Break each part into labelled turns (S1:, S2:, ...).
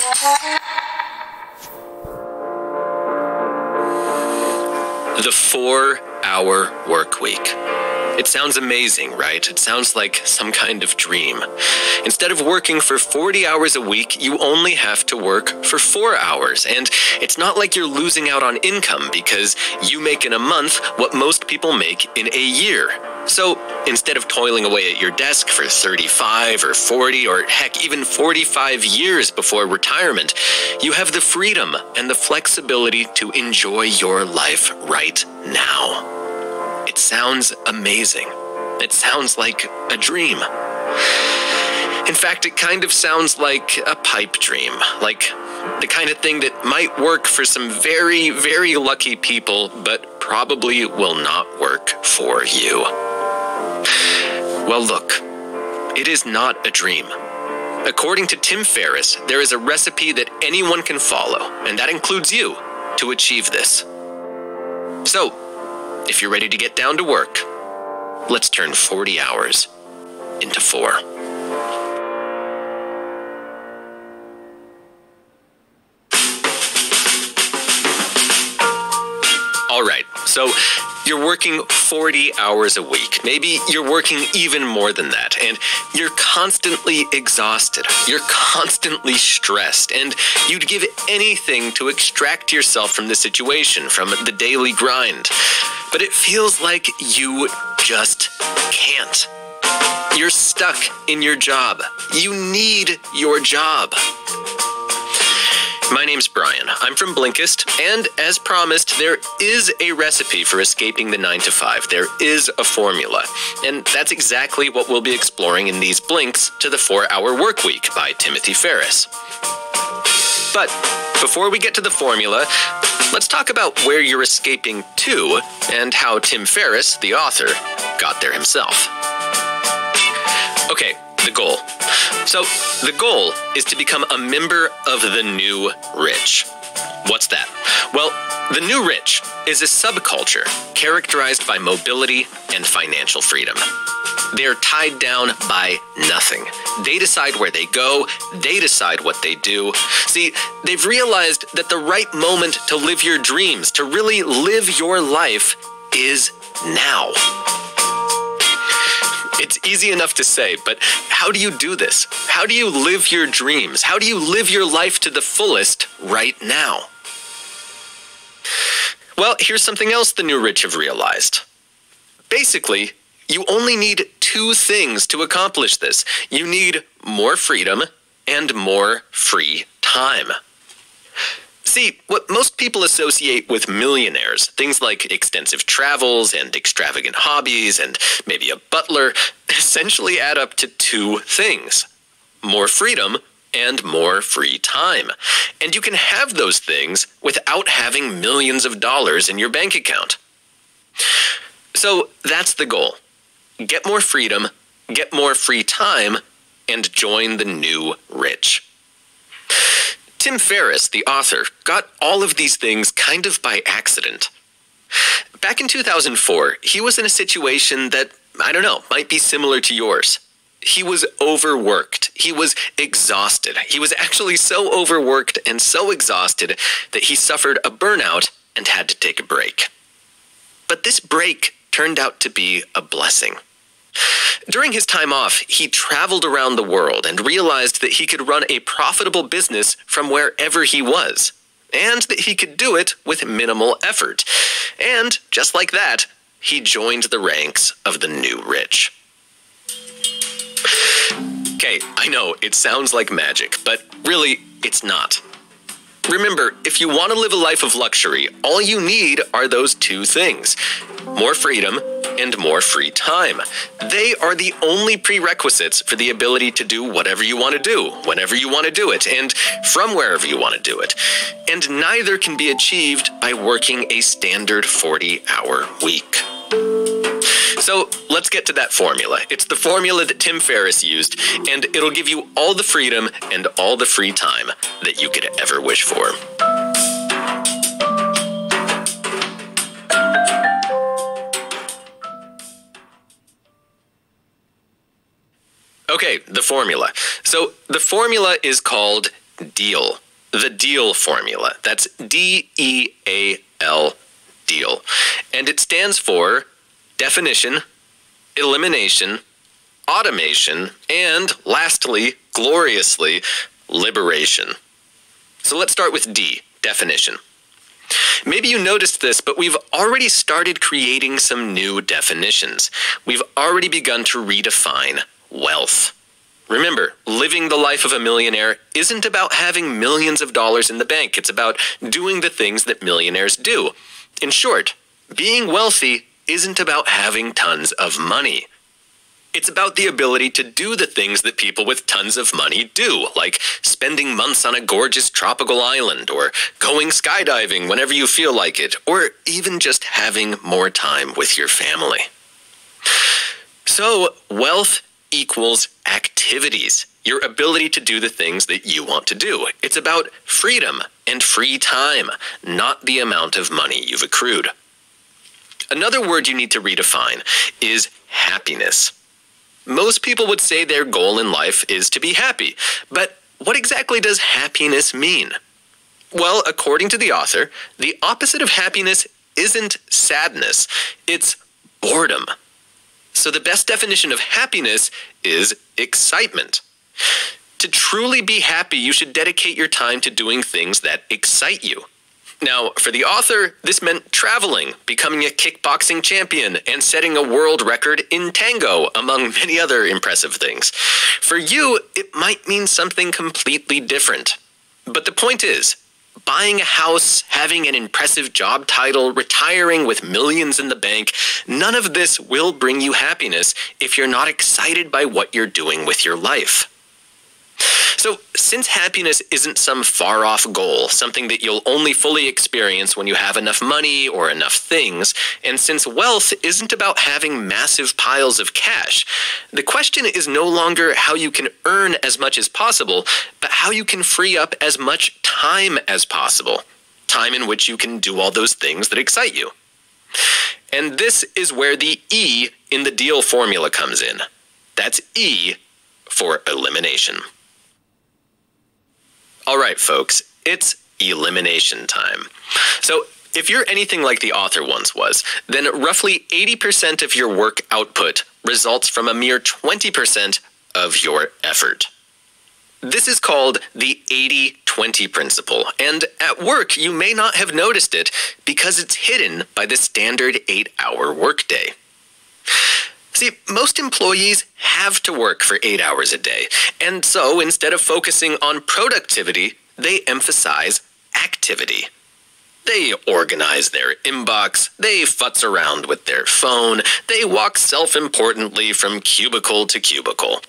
S1: The 4-hour work week. It sounds amazing, right? It sounds like some kind of dream. Instead of working for 40 hours a week, you only have to work for 4 hours. And it's not like you're losing out on income because you make in a month what most people make in a year. So instead of toiling away at your desk for 35 or 40 or heck, even 45 years before retirement, you have the freedom and the flexibility to enjoy your life right now. It sounds amazing. It sounds like a dream. In fact, it kind of sounds like a pipe dream, like the kind of thing that might work for some very, very lucky people, but probably will not work for you. Well, look, it is not a dream. According to Tim Ferriss, there is a recipe that anyone can follow, and that includes you, to achieve this. So, if you're ready to get down to work, let's turn 40 hours into 4. All right, so you're working 40 hours a week. Maybe you're working even more than that, and you're constantly exhausted. You're constantly stressed, and you'd give anything to extract yourself from the situation, from the daily grind. But it feels like you just can't. You're stuck in your job. You need your job. My name's Brian. I'm from Blinkist, and as promised, there is a recipe for escaping the 9-to-5. There is a formula, and that's exactly what we'll be exploring in these Blinks to the 4-Hour Workweek by Timothy Ferriss. But before we get to the formula, let's talk about where you're escaping to and how Tim Ferriss, the author, got there himself. Okay, the goal. So, the goal is to become a member of the new rich. What's that? Well, the new rich is a subculture characterized by mobility and financial freedom. They're tied down by nothing. They decide where they go. They decide what they do. See, they've realized that the right moment to live your dreams, to really live your life, is now. It's easy enough to say, but how do you do this? How do you live your dreams? How do you live your life to the fullest right now? Well, here's something else the new rich have realized. Basically, you only need 2 things to accomplish this. You need more freedom and more free time. See, what most people associate with millionaires, things like extensive travels and extravagant hobbies and maybe a butler, essentially add up to 2 things: more freedom and more free time. And you can have those things without having millions of dollars in your bank account. So that's the goal. Get more freedom, get more free time, and join the new rich. Tim Ferriss, the author, got all of these things kind of by accident. Back in 2004, he was in a situation that, I don't know, might be similar to yours. He was overworked. He was exhausted. He was actually so overworked and so exhausted that he suffered a burnout and had to take a break. But this break turned out to be a blessing. During his time off, he traveled around the world and realized that he could run a profitable business from wherever he was, and that he could do it with minimal effort. And just like that, he joined the ranks of the new rich. Okay, I know, it sounds like magic, but really, it's not. Remember, if you want to live a life of luxury, all you need are those 2 things: more freedom and more free time. They are the only prerequisites for the ability to do whatever you want to do, whenever you want to do it, and from wherever you want to do it. And neither can be achieved by working a standard 40-hour week. So let's get to that formula. It's the formula that Tim Ferriss used, and it'll give you all the freedom and all the free time that you could ever wish for. Okay, the formula. So the formula is called DEAL, the DEAL formula. That's DEAL, DEAL. And it stands for definition, elimination, automation, and lastly, gloriously, liberation. So let's start with D, definition. Maybe you noticed this, but we've already started creating some new definitions. We've already begun to redefine wealth. Remember, living the life of a millionaire isn't about having millions of dollars in the bank. It's about doing the things that millionaires do. In short, being wealthy isn't about having tons of money. It's about the ability to do the things that people with tons of money do, like spending months on a gorgeous tropical island, or going skydiving whenever you feel like it, or even just having more time with your family. So, wealth equals activities, your ability to do the things that you want to do. It's about freedom and free time, not the amount of money you've accrued. Another word you need to redefine is happiness. Most people would say their goal in life is to be happy, but what exactly does happiness mean? Well, according to the author, the opposite of happiness isn't sadness, it's boredom. So the best definition of happiness is excitement. To truly be happy, you should dedicate your time to doing things that excite you. Now, for the author, this meant traveling, becoming a kickboxing champion, and setting a world record in tango, among many other impressive things. For you, it might mean something completely different. But the point is, buying a house, having an impressive job title, retiring with millions in the bank, none of this will bring you happiness if you're not excited by what you're doing with your life. So, since happiness isn't some far-off goal, something that you'll only fully experience when you have enough money or enough things, and since wealth isn't about having massive piles of cash, the question is no longer how you can earn as much as possible, but how you can free up as much time as possible. Time in which you can do all those things that excite you. And this is where the E in the DEAL formula comes in. That's E for elimination. All right, folks, it's elimination time. So if you're anything like the author once was, then roughly 80% of your work output results from a mere 20% of your effort. This is called the 80-20 principle, and at work you may not have noticed it because it's hidden by the standard 8-hour workday. See, most employees have to work for 8 hours a day, and so instead of focusing on productivity, they emphasize activity. They organize their inbox, they futz around with their phone, they walk self-importantly from cubicle to cubicle.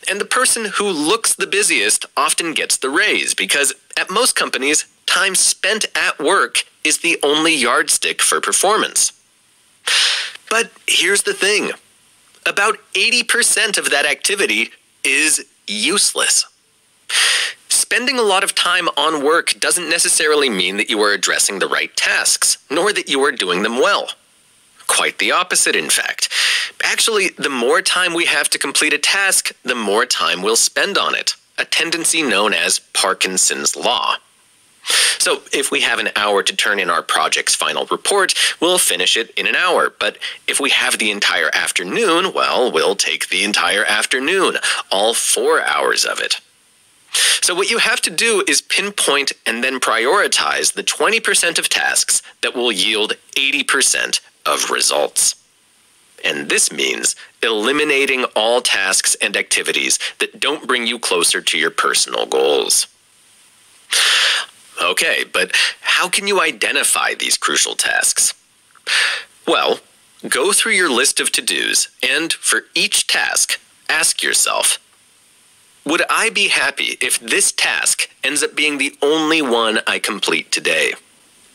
S1: And the person who looks the busiest often gets the raise because at most companies, time spent at work is the only yardstick for performance. But here's the thing. About 80% of that activity is useless. Spending a lot of time on work doesn't necessarily mean that you are addressing the right tasks, nor that you are doing them well. Quite the opposite, in fact. Actually, the more time we have to complete a task, the more time we'll spend on it, a tendency known as Parkinson's law. So if we have an hour to turn in our project's final report, we'll finish it in an hour. But if we have the entire afternoon, well, we'll take the entire afternoon, all 4 hours of it. So what you have to do is pinpoint and then prioritize the 20% of tasks that will yield 80% of results. And this means eliminating all tasks and activities that don't bring you closer to your personal goals. Okay, but how can you identify these crucial tasks? Well, go through your list of to-dos and for each task, ask yourself, would I be happy if this task ends up being the only one I complete today?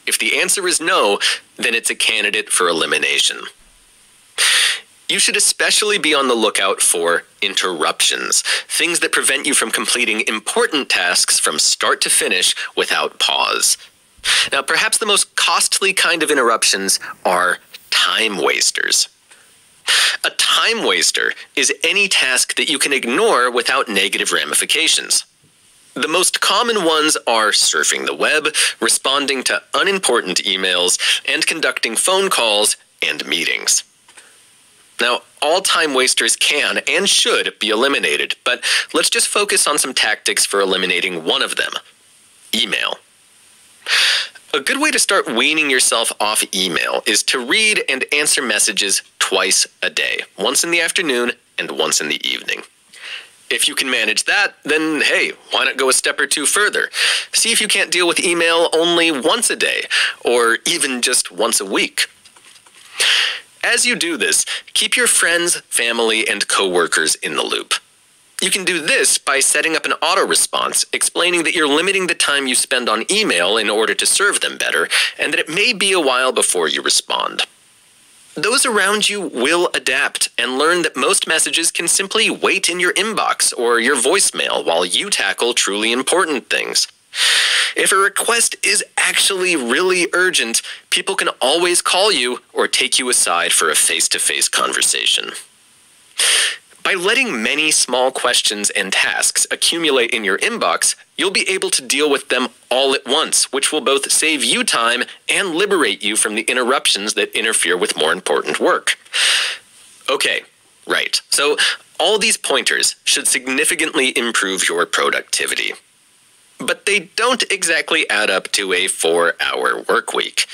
S1: If the answer is no, then it's a candidate for elimination. You should especially be on the lookout for interruptions, things that prevent you from completing important tasks from start to finish without pause. Now, perhaps the most costly kind of interruptions are time wasters. A time waster is any task that you can ignore without negative ramifications. The most common ones are surfing the web, responding to unimportant emails, and conducting phone calls and meetings. Now, all time wasters can and should be eliminated, but let's just focus on some tactics for eliminating one of them: email. A good way to start weaning yourself off email is to read and answer messages twice a day, once in the afternoon and once in the evening. If you can manage that, then hey, why not go a step or two further? See if you can't deal with email only once a day, or even just once a week. As you do this, keep your friends, family, and coworkers in the loop. You can do this by setting up an auto-response explaining that you're limiting the time you spend on email in order to serve them better, and that it may be a while before you respond. Those around you will adapt and learn that most messages can simply wait in your inbox or your voicemail while you tackle truly important things. If a request is actually really urgent, people can always call you or take you aside for a face-to-face conversation. By letting many small questions and tasks accumulate in your inbox, you'll be able to deal with them all at once, which will both save you time and liberate you from the interruptions that interfere with more important work. Okay, right. So all these pointers should significantly improve your productivity. But they don't exactly add up to a 4-hour work week.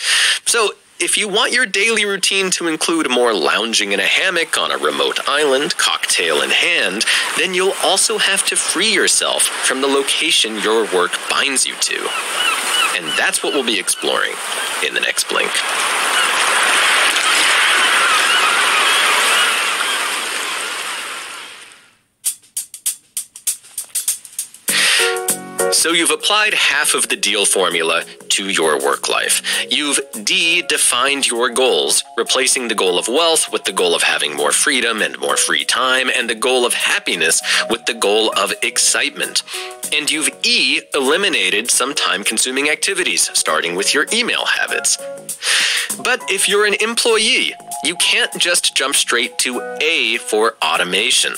S1: So if you want your daily routine to include more lounging in a hammock on a remote island, cocktail in hand, then you'll also have to free yourself from the location your work binds you to. And that's what we'll be exploring in the next Blink. So you've applied half of the deal formula to your work life. You've defined your goals, replacing the goal of wealth with the goal of having more freedom and more free time, and the goal of happiness with the goal of excitement. And you've eliminated some time-consuming activities, starting with your email habits. But if you're an employee, you can't just jump straight to A for automation.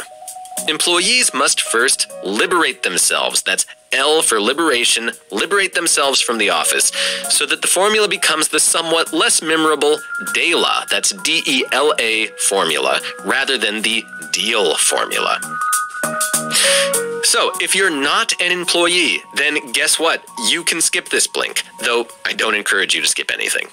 S1: Employees must first liberate themselves. That's L for liberation, liberate themselves from the office, so that the formula becomes the somewhat less memorable DELA, that's D-E-L-A formula, rather than the deal formula. So, if you're not an employee, then guess what? You can skip this Blink, though I don't encourage you to skip anything.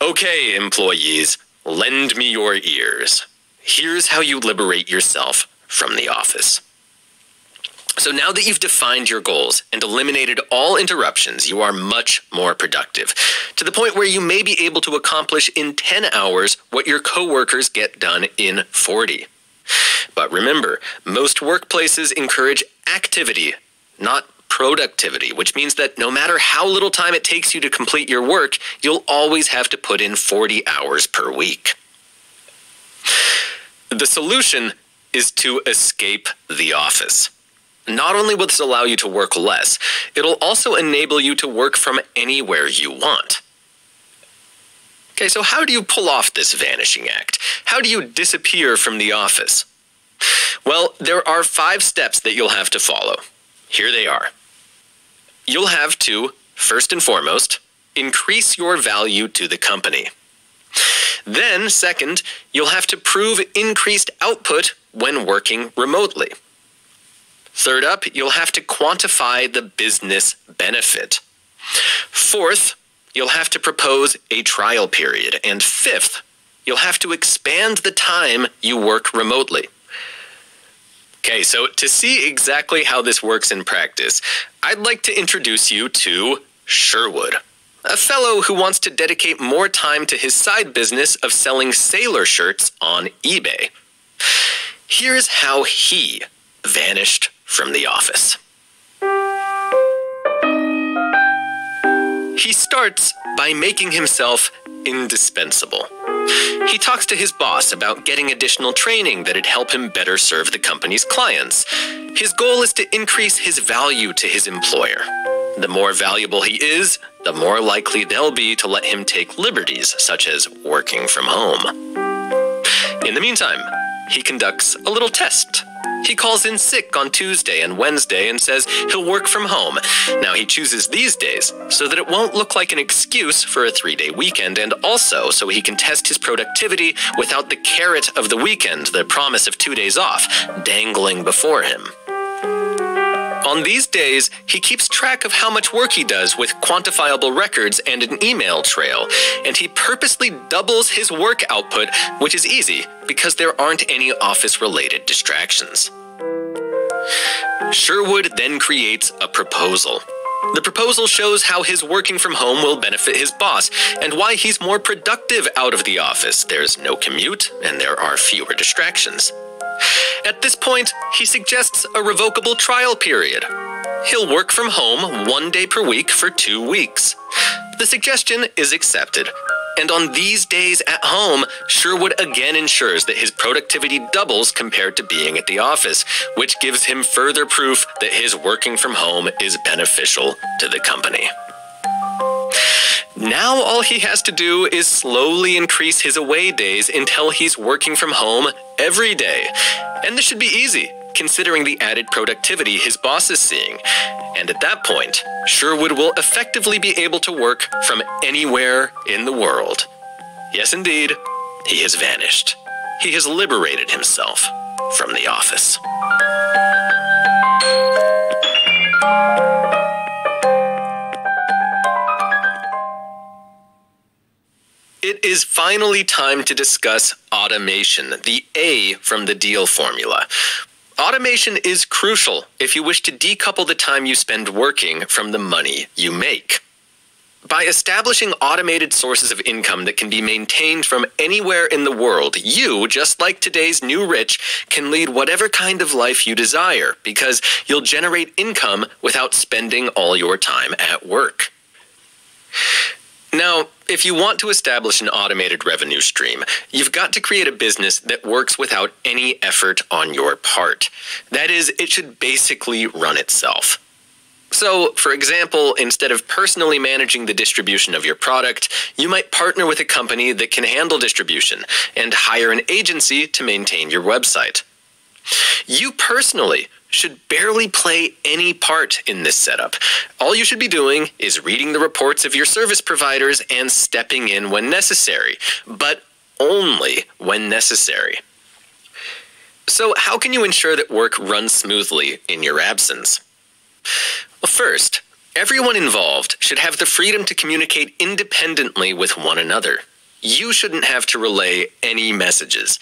S1: Okay, employees, lend me your ears. Here's how you liberate yourself from the office. So now that you've defined your goals and eliminated all interruptions, you are much more productive, to the point where you may be able to accomplish in 10 hours what your coworkers get done in 40. But remember, most workplaces encourage activity, not productivity, which means that no matter how little time it takes you to complete your work, you'll always have to put in 40 hours per week. The solution is to escape the office. Not only will this allow you to work less, it'll also enable you to work from anywhere you want. Okay, so how do you pull off this vanishing act? How do you disappear from the office? Well, there are 5 steps that you'll have to follow. Here they are. You'll have to, first and foremost, increase your value to the company. Then, second, you'll have to prove increased output when working remotely. Third up, you'll have to quantify the business benefit. Fourth, you'll have to propose a trial period. And fifth, you'll have to expand the time you work remotely. Okay, so to see exactly how this works in practice, I'd like to introduce you to Sherwood, a fellow who wants to dedicate more time to his side business of selling sailor shirts on eBay. Here's how he vanished from the office. He starts by making himself indispensable. He talks to his boss about getting additional training that'd help him better serve the company's clients. His goal is to increase his value to his employer. The more valuable he is, the more likely they'll be to let him take liberties, such as working from home. In the meantime, he conducts a little test. He calls in sick on Tuesday and Wednesday and says he'll work from home. Now he chooses these days so that it won't look like an excuse for a 3-day weekend, and also so he can test his productivity without the carrot of the weekend, the promise of 2 days off, dangling before him. On these days, he keeps track of how much work he does with quantifiable records and an email trail, and he purposely doubles his work output, which is easy because there aren't any office-related distractions. Sherwood then creates a proposal. The proposal shows how his working from home will benefit his boss and why he's more productive out of the office. There's no commute and there are fewer distractions. At this point, he suggests a revocable trial period. He'll work from home 1 day per week for 2 weeks. The suggestion is accepted, and on these days at home, Sherwood again ensures that his productivity doubles compared to being at the office, which gives him further proof that his working from home is beneficial to the company. Now all he has to do is slowly increase his away days until he's working from home every day. And this should be easy, considering the added productivity his boss is seeing. And at that point, Sherwood will effectively be able to work from anywhere in the world. Yes, indeed, he has vanished. He has liberated himself from the office. It is finally time to discuss automation, the A from the deal formula. Automation is crucial if you wish to decouple the time you spend working from the money you make. By establishing automated sources of income that can be maintained from anywhere in the world, you, just like today's new rich, can lead whatever kind of life you desire because you'll generate income without spending all your time at work. Now, if you want to establish an automated revenue stream, you've got to create a business that works without any effort on your part. That is, it should basically run itself. So, for example, instead of personally managing the distribution of your product, you might partner with a company that can handle distribution and hire an agency to maintain your website. You personally should barely play any part in this setup. All you should be doing is reading the reports of your service providers and stepping in when necessary, but only when necessary. So how can you ensure that work runs smoothly in your absence? Well, first, everyone involved should have the freedom to communicate independently with one another. You shouldn't have to relay any messages.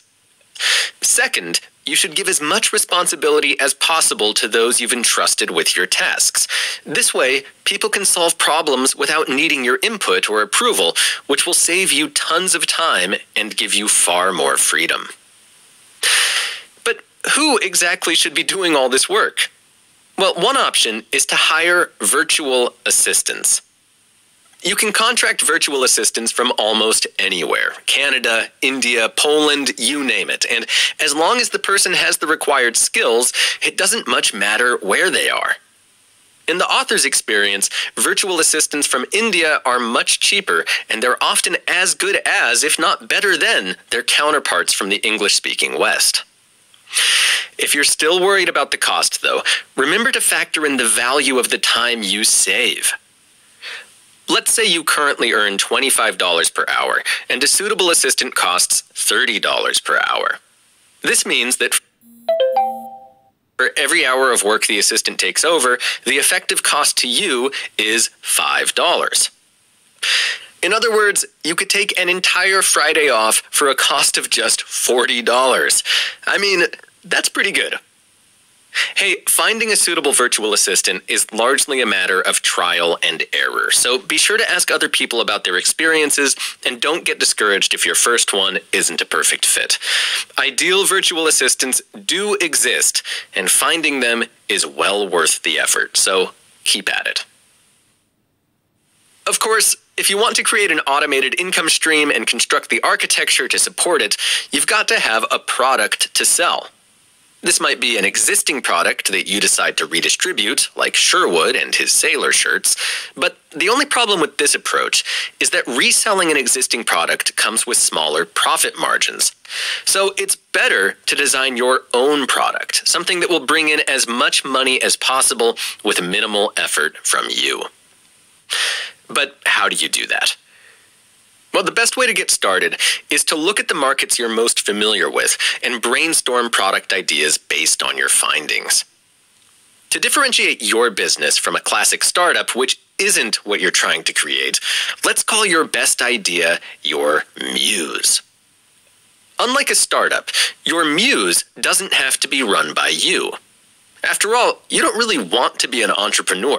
S1: Second, you should give as much responsibility as possible to those you've entrusted with your tasks. This way, people can solve problems without needing your input or approval, which will save you tons of time and give you far more freedom. But who exactly should be doing all this work? Well, one option is to hire virtual assistants. You can contract virtual assistants from almost anywhere. Canada, India, Poland, you name it. And as long as the person has the required skills, it doesn't much matter where they are. In the author's experience, virtual assistants from India are much cheaper, and they're often as good as, if not better than, their counterparts from the English-speaking West. If you're still worried about the cost, though, remember to factor in the value of the time you save. Let's say you currently earn $25 per hour, and a suitable assistant costs $30 per hour. This means that for every hour of work the assistant takes over, the effective cost to you is $5. In other words, you could take an entire Friday off for a cost of just $40. I mean, that's pretty good. Hey, finding a suitable virtual assistant is largely a matter of trial and error, so be sure to ask other people about their experiences and don't get discouraged if your first one isn't a perfect fit. Ideal virtual assistants do exist, and finding them is well worth the effort, so keep at it. Of course, if you want to create an automated income stream and construct the architecture to support it, you've got to have a product to sell. This might be an existing product that you decide to redistribute, like Sherwood and his sailor shirts, but the only problem with this approach is that reselling an existing product comes with smaller profit margins. So it's better to design your own product, something that will bring in as much money as possible with minimal effort from you. But how do you do that? Well, the best way to get started is to look at the markets you're most familiar with and brainstorm product ideas based on your findings. To differentiate your business from a classic startup, which isn't what you're trying to create, let's call your best idea your muse. Unlike a startup, your muse doesn't have to be run by you. After all, you don't really want to be an entrepreneur,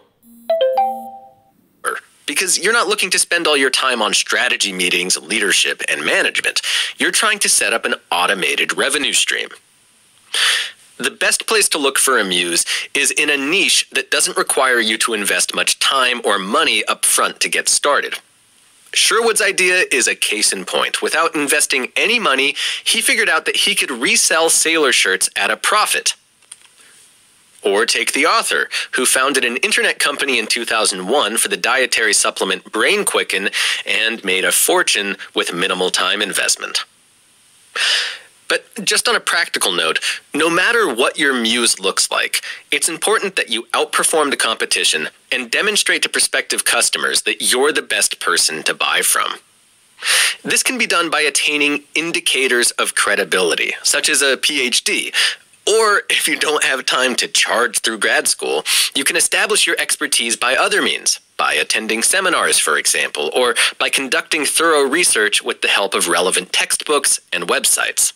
S1: because you're not looking to spend all your time on strategy meetings, leadership, and management. You're trying to set up an automated revenue stream. The best place to look for a muse is in a niche that doesn't require you to invest much time or money up front to get started. Sherwood's idea is a case in point. Without investing any money, he figured out that he could resell sailor shirts at a profit. Or take the author, who founded an internet company in 2001 for the dietary supplement Brain Quicken and made a fortune with minimal time investment. But just on a practical note, no matter what your muse looks like, it's important that you outperform the competition and demonstrate to prospective customers that you're the best person to buy from. This can be done by attaining indicators of credibility, such as a PhD. Or if you don't have time to charge through grad school, you can establish your expertise by other means, by attending seminars, for example, or by conducting thorough research with the help of relevant textbooks and websites.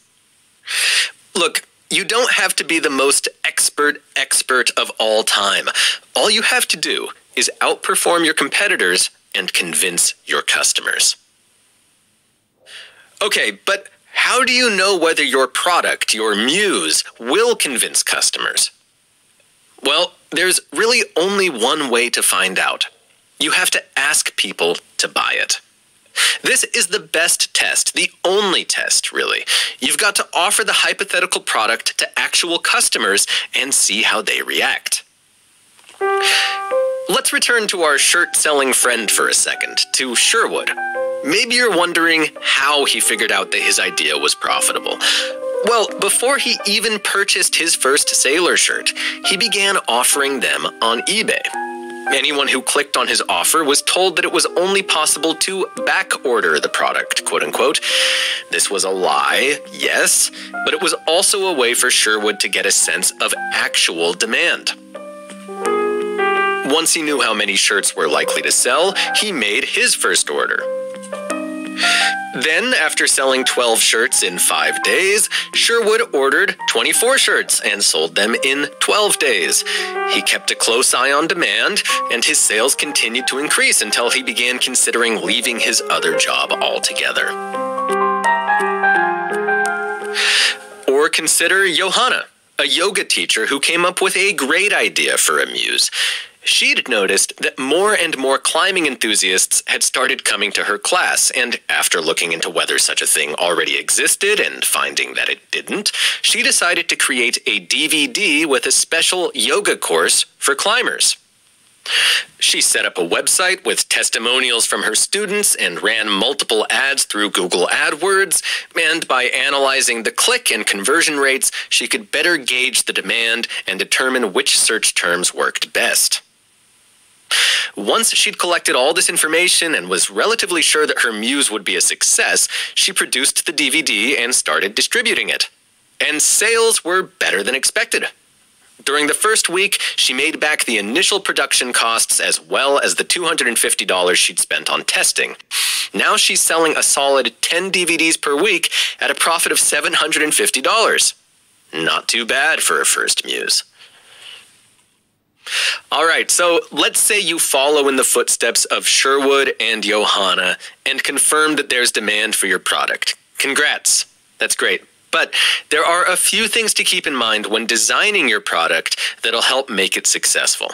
S1: Look, you don't have to be the most expert of all time. All you have to do is outperform your competitors and convince your customers. Okay, but how do you know whether your product, your muse, will convince customers? Well, there's really only one way to find out. You have to ask people to buy it. This is the best test, the only test, really. You've got to offer the hypothetical product to actual customers and see how they react. Let's return to our shirt-selling friend for a second, to Sherwood. Maybe you're wondering how he figured out that his idea was profitable. Well, before he even purchased his first sailor shirt, he began offering them on eBay. Anyone who clicked on his offer was told that it was only possible to back-order the product, quote-unquote. This was a lie, yes, but it was also a way for Sherwood to get a sense of actual demand. Once he knew how many shirts were likely to sell, he made his first order. Then, after selling 12 shirts in 5 days, Sherwood ordered 24 shirts and sold them in 12 days. He kept a close eye on demand, and his sales continued to increase until he began considering leaving his other job altogether. Or consider Johanna, a yoga teacher who came up with a great idea for a muse. She'd noticed that more and more climbing enthusiasts had started coming to her class, and after looking into whether such a thing already existed and finding that it didn't, she decided to create a DVD with a special yoga course for climbers. She set up a website with testimonials from her students and ran multiple ads through Google AdWords, and by analyzing the click and conversion rates, she could better gauge the demand and determine which search terms worked best. Once she'd collected all this information and was relatively sure that her muse would be a success, she produced the DVD and started distributing it. And sales were better than expected. During the first week, she made back the initial production costs as well as the $250 she'd spent on testing. Now she's selling a solid 10 DVDs per week at a profit of $750. Not too bad for a first muse. All right, so let's say you follow in the footsteps of Sherwood and Johanna and confirm that there's demand for your product. Congrats. That's great. But there are a few things to keep in mind when designing your product that'll help make it successful.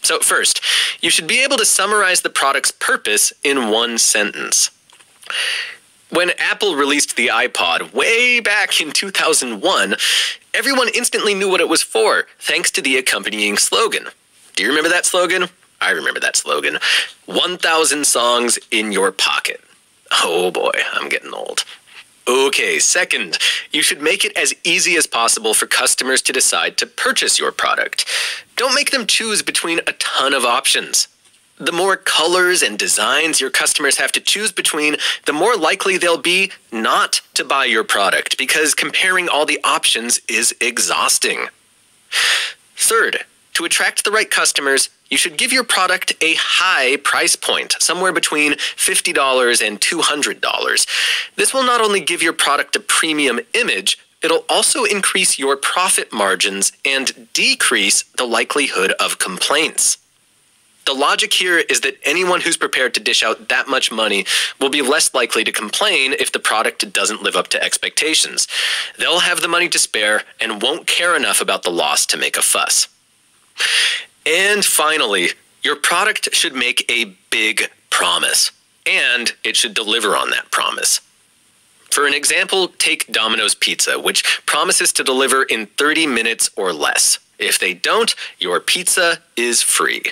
S1: So first, you should be able to summarize the product's purpose in one sentence. When Apple released the iPod way back in 2001, everyone instantly knew what it was for, thanks to the accompanying slogan. Do you remember that slogan? I remember that slogan. 1,000 songs in your pocket. Oh boy, I'm getting old. Okay, second, you should make it as easy as possible for customers to decide to purchase your product. Don't make them choose between a ton of options. The more colors and designs your customers have to choose between, the more likely they'll be not to buy your product, because comparing all the options is exhausting. Third, to attract the right customers, you should give your product a high price point, somewhere between $50 and $200. This will not only give your product a premium image, it'll also increase your profit margins and decrease the likelihood of complaints. The logic here is that anyone who's prepared to dish out that much money will be less likely to complain if the product doesn't live up to expectations. They'll have the money to spare and won't care enough about the loss to make a fuss. And finally, your product should make a big promise, and it should deliver on that promise. For an example, take Domino's Pizza, which promises to deliver in 30 minutes or less. If they don't, your pizza is free.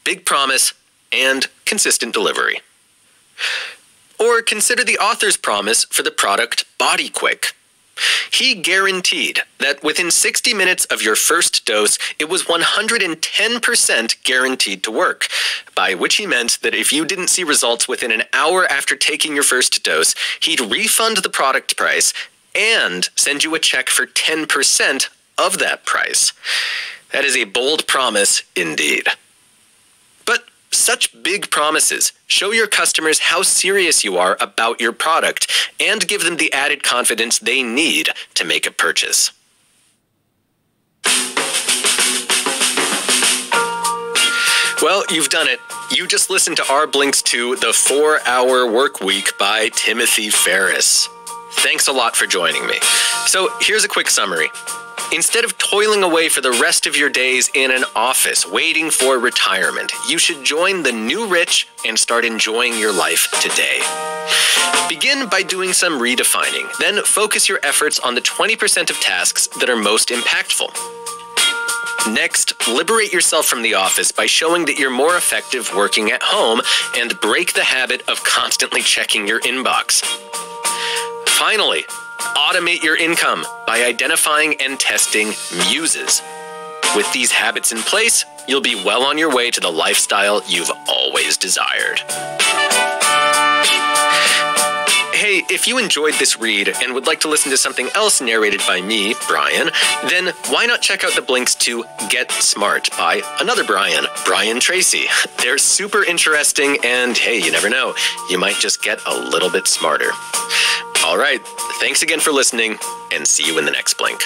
S1: Big promise and consistent delivery. Or consider the author's promise for the product Body Quick. He guaranteed that within 60 minutes of your first dose, it was 110% guaranteed to work, by which he meant that if you didn't see results within an hour after taking your first dose, he'd refund the product price and send you a check for 10% of that price. That is a bold promise indeed. But such big promises show your customers how serious you are about your product and give them the added confidence they need to make a purchase. Well, you've done it. You just listened to our blinks to The 4-Hour Workweek by Timothy Ferriss. Thanks a lot for joining me. So here's a quick summary. Instead of toiling away for the rest of your days in an office waiting for retirement, you should join the new rich and start enjoying your life today. Begin by doing some redefining, then focus your efforts on the 20% of tasks that are most impactful. Next, liberate yourself from the office by showing that you're more effective working at home and break the habit of constantly checking your inbox. Finally, automate your income by identifying and testing muses. With these habits in place, you'll be well on your way to the lifestyle you've always desired. Hey, if you enjoyed this read and would like to listen to something else narrated by me, Brian, then why not check out the blinks to Get Smart by another Brian, Brian Tracy. They're super interesting, and hey, you never know, you might just get a little bit smarter. All right, thanks again for listening, and see you in the next blink.